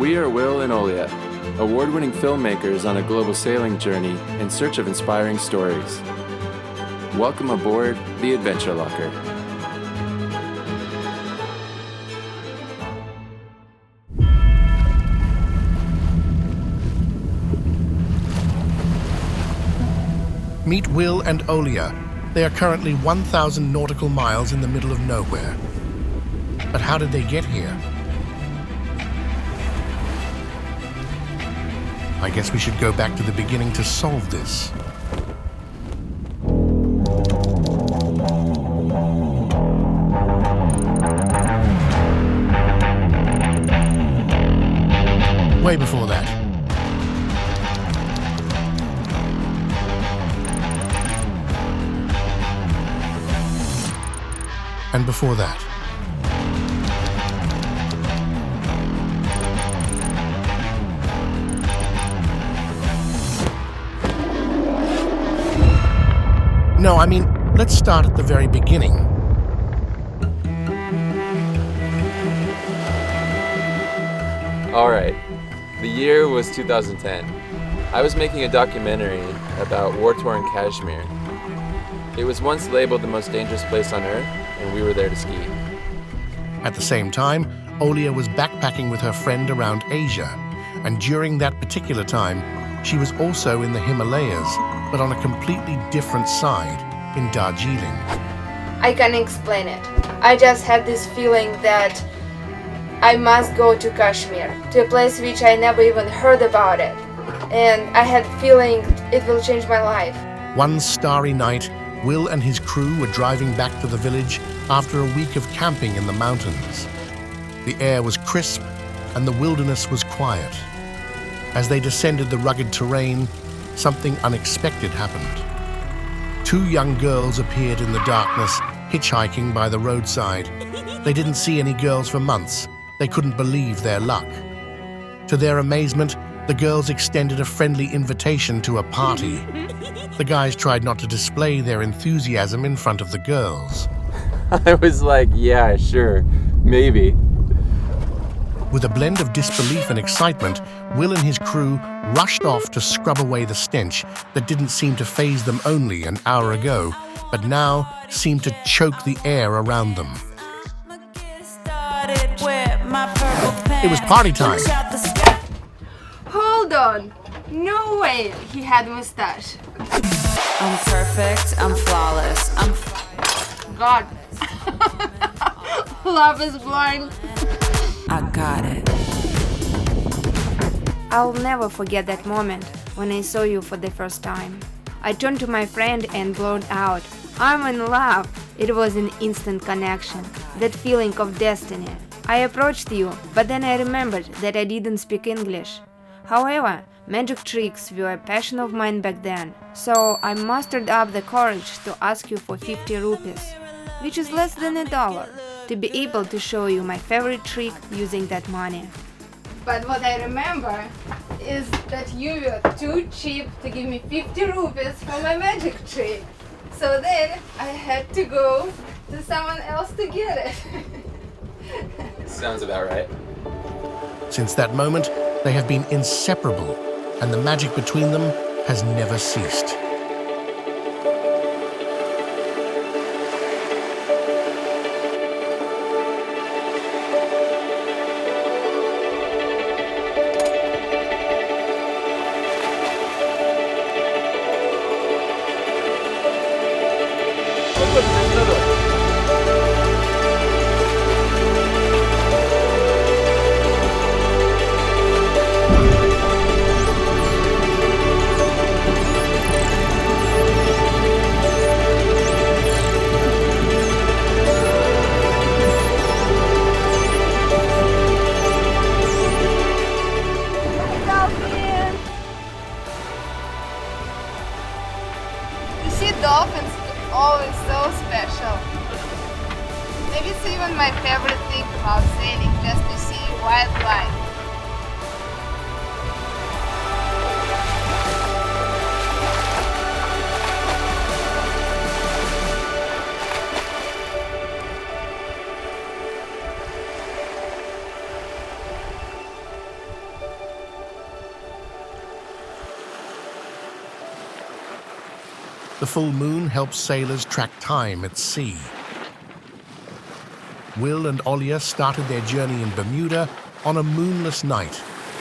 We are Will and Olya, award-winning filmmakers on a global sailing journey in search of inspiring stories. Welcome aboard the Adventure Locker. Meet Will and Olya. They are currently 1,000 nautical miles in the middle of nowhere. But how did they get here? I guess we should go back to the beginning to solve this. Way before that. And before that. No, I mean, let's start at the very beginning. All right, the year was 2010. I was making a documentary about war-torn Kashmir. It was once labeled the most dangerous place on Earth, and we were there to ski. At the same time, Olya was backpacking with her friend around Asia, and during that particular time, she was also in the Himalayas, but on a completely different side, in Darjeeling. I can't explain it. I just had this feeling that I must go to Kashmir, to a place which I never even heard about it. And I had the feeling it will change my life. One starry night, Will and his crew were driving back to the village after a week of camping in the mountains. The air was crisp and the wilderness was quiet. As they descended the rugged terrain, something unexpected happened. Two young girls appeared in the darkness, hitchhiking by the roadside. They didn't see any girls for months. They couldn't believe their luck. To their amazement, the girls extended a friendly invitation to a party. The guys tried not to display their enthusiasm in front of the girls. I was like, yeah, sure, maybe. With a blend of disbelief and excitement, Will and his crew rushed off to scrub away the stench that didn't seem to faze them only an hour ago, but now seemed to choke the air around them. It was party time. Hold on! No way he had a mustache. I'm perfect, I'm flawless, God. Love is blind. I got it. I'll never forget that moment when I saw you for the first time. I turned to my friend and blurted out, "I'm in love." It was an instant connection, that feeling of destiny. I approached you, but then I remembered that I didn't speak English. However, magic tricks were a passion of mine back then, so I mustered up the courage to ask you for 50 rupees, which is less than $1, to be able to show you my favorite trick using that money. But what I remember is that you were too cheap to give me 50 rupees for my magic trick. So then I had to go to someone else to get it. Sounds about right. Since that moment, they have been inseparable, and the magic between them has never ceased. The full moon helps sailors track time at sea. Will and Olya started their journey in Bermuda on a moonless night,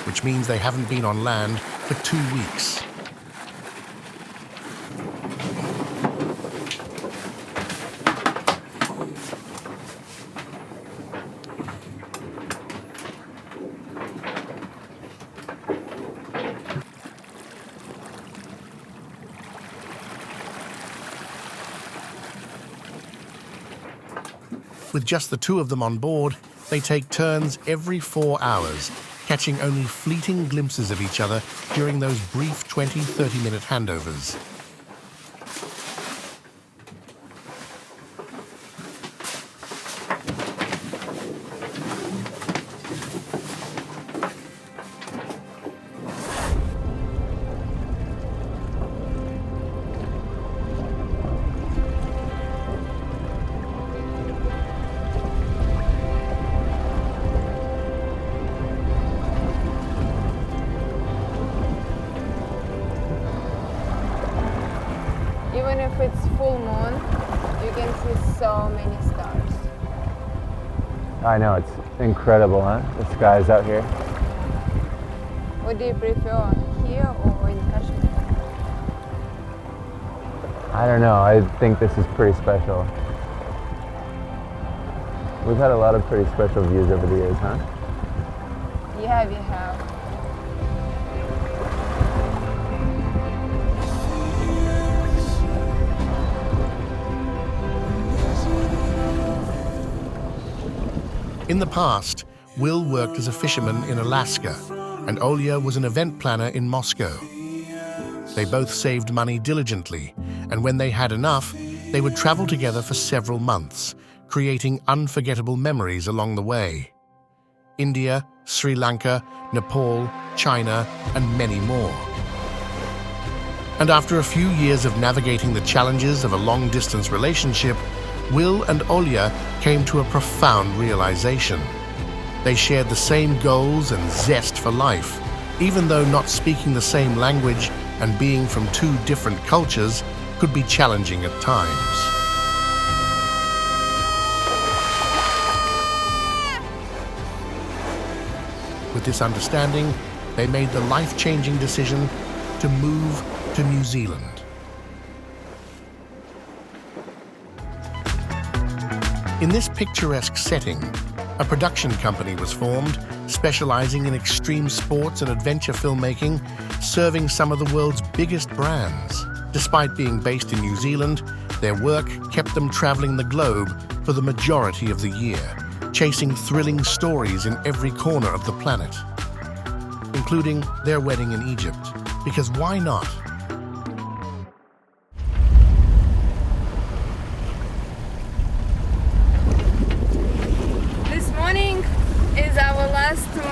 which means they haven't been on land for 2 weeks. With just the two of them on board, they take turns every 4 hours, catching only fleeting glimpses of each other during those brief 20-30-minute handovers. Even if it's full moon, you can see so many stars. I know, it's incredible, huh? The skies out here. What do you prefer, here or in Kashmir? I don't know, I think this is pretty special. We've had a lot of pretty special views over the years, huh? Yeah, we have. In the past, Will worked as a fisherman in Alaska, and Olya was an event planner in Moscow. They both saved money diligently, and when they had enough, they would travel together for several months, creating unforgettable memories along the way. India, Sri Lanka, Nepal, China, and many more. And after a few years of navigating the challenges of a long-distance relationship, Will and Olya came to a profound realization. They shared the same goals and zest for life, even though not speaking the same language and being from two different cultures could be challenging at times. With this understanding, they made the life-changing decision to move to New Zealand. In this picturesque setting, a production company was formed, specializing in extreme sports and adventure filmmaking, serving some of the world's biggest brands. Despite being based in New Zealand, their work kept them traveling the globe for the majority of the year, chasing thrilling stories in every corner of the planet, including their wedding in Egypt. Because why not?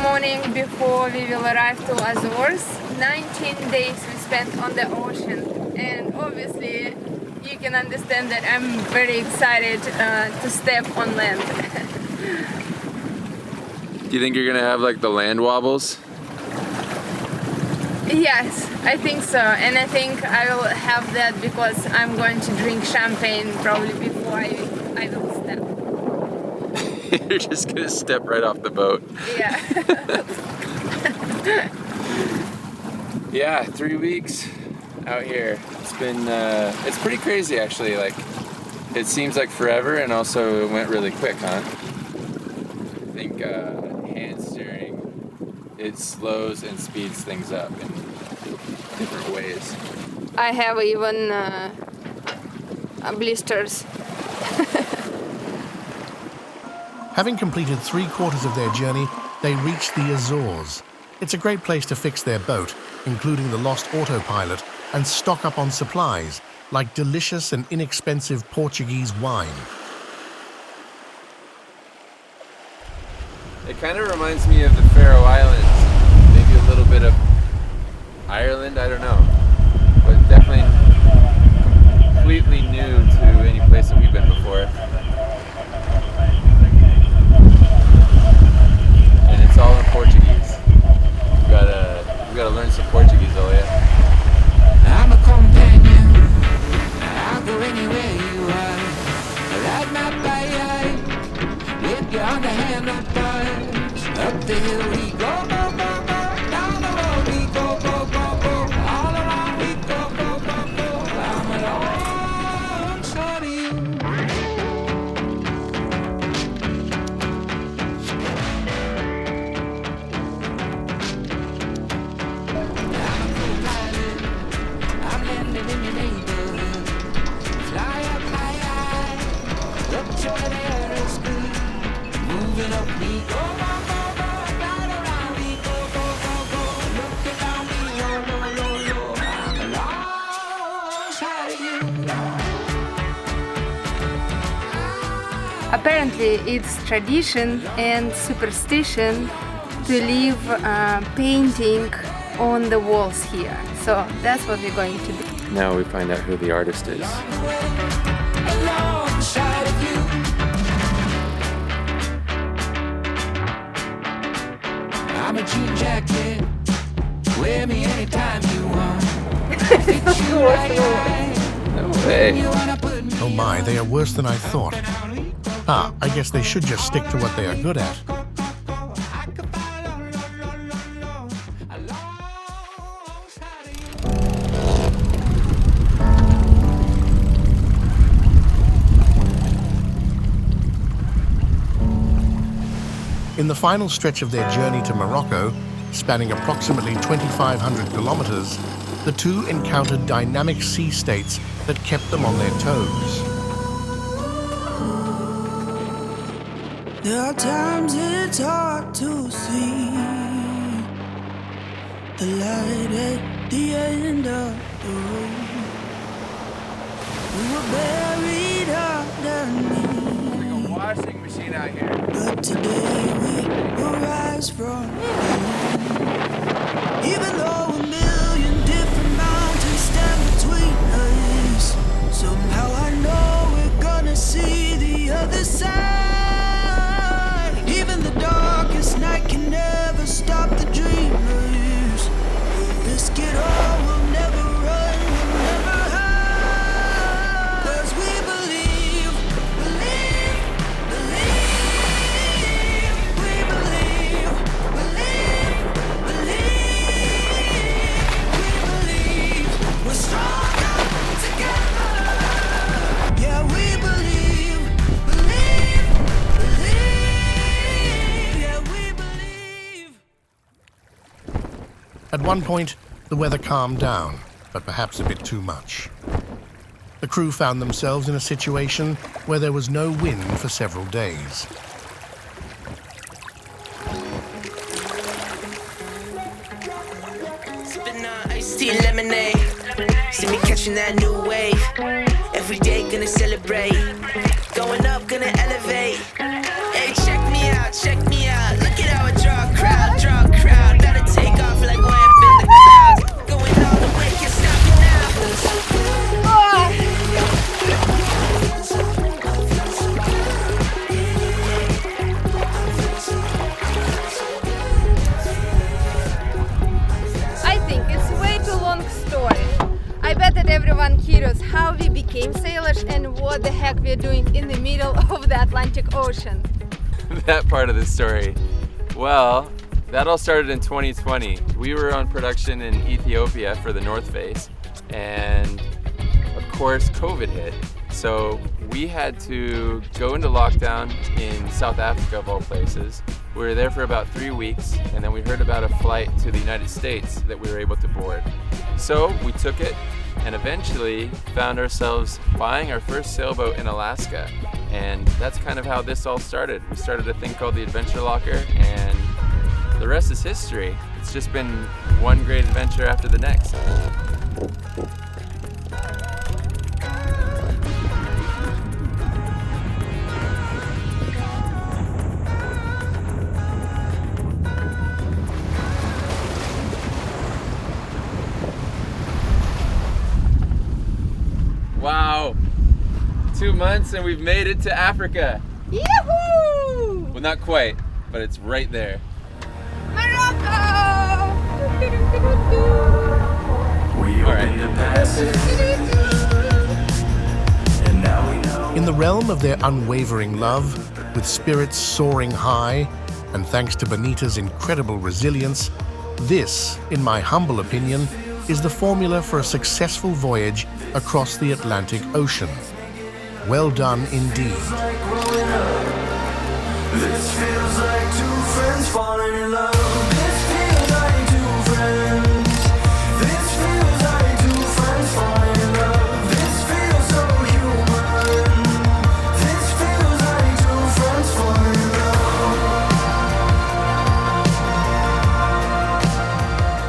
Morning before we will arrive to Azores. 19 days we spent on the ocean, and obviously you can understand that I'm very excited to step on land. Do you think you're gonna have like the land wobbles? Yes, I think so, and I think I will have that because I'm going to drink champagne probably before I will step. You're just gonna step right off the boat. Yeah. Yeah, 3 weeks out here. It's been, it's pretty crazy actually. Like, it seems like forever, and also it went really quick, huh? I think hand steering, it slows and speeds things up in different ways. I have even blisters. Having completed 3/4 of their journey, they reached the Azores. It's a great place to fix their boat, including the lost autopilot, and stock up on supplies, like delicious and inexpensive Portuguese wine. It kind of reminds me of the Faroe Islands, maybe a little bit of Ireland, I don't know, but definitely completely new to any place that we've been before. And it's all in Portuguese. We gotta learn some Portuguese, Olya. I'm a companion, Apparently, it's tradition and superstition to leave painting on the walls here. So that's what we're going to do. Now we find out who the artist is. I'm a jean jacket. Wear me anytime you want. No way. Oh my, they are worse than I thought. Ah, I guess they should just stick to what they are good at. In the final stretch of their journey to Morocco, spanning approximately 2,500 kilometers, the two encountered dynamic sea states that kept them on their toes. There are times it's hard to see the light at the end of the road. We were buried underneath, Like a washing machine out here. but today we will rise from it. Even though a million different mountains stand between us, somehow I know we're gonna see the other side. Even the darkest night can never stop the dreamers. We'll risk it all, we'll never run, we'll never hide. 'Cause we believe, believe, believe. We believe, believe, believe. We believe we're stronger together. Yeah, we believe, believe, believe. Yeah, we believe. At one point, the weather calmed down, but perhaps a bit too much. The crew found themselves in a situation where there was no wind for several days. Sipping on iced tea and lemonade. See me catching that new wave. Every day gonna celebrate. Going up, gonna elevate. Hey, check me out, check me out. Look at how I draw a crowd, draw a crowd. Gotta take off like lamp in the clouds. Going all the way, can't stop me now. I think it's way too long story. I bet that everyone curious how we became sailors and what the heck we're doing in the middle of the Atlantic Ocean. That part of the story. Well, that all started in 2020. We were on production in Ethiopia for the North Face, and of course COVID hit. So we had to go into lockdown in South Africa of all places. We were there for about 3 weeks, and then we heard about a flight to the United States that we were able to board. So we took it and eventually found ourselves buying our first sailboat in Alaska. And that's kind of how this all started. We started a thing called the Adventure Locker, and the rest is history. It's just been one great adventure after the next. Wow, 2 months and we've made it to Africa. Yahoo! Well, not quite, but it's right there. Morocco! All right. In the realm of their unwavering love, with spirits soaring high, and thanks to Bonita's incredible resilience, this, in my humble opinion, is the formula for a successful voyage across the Atlantic Ocean. Well done indeed. This feels like two friends falling in love.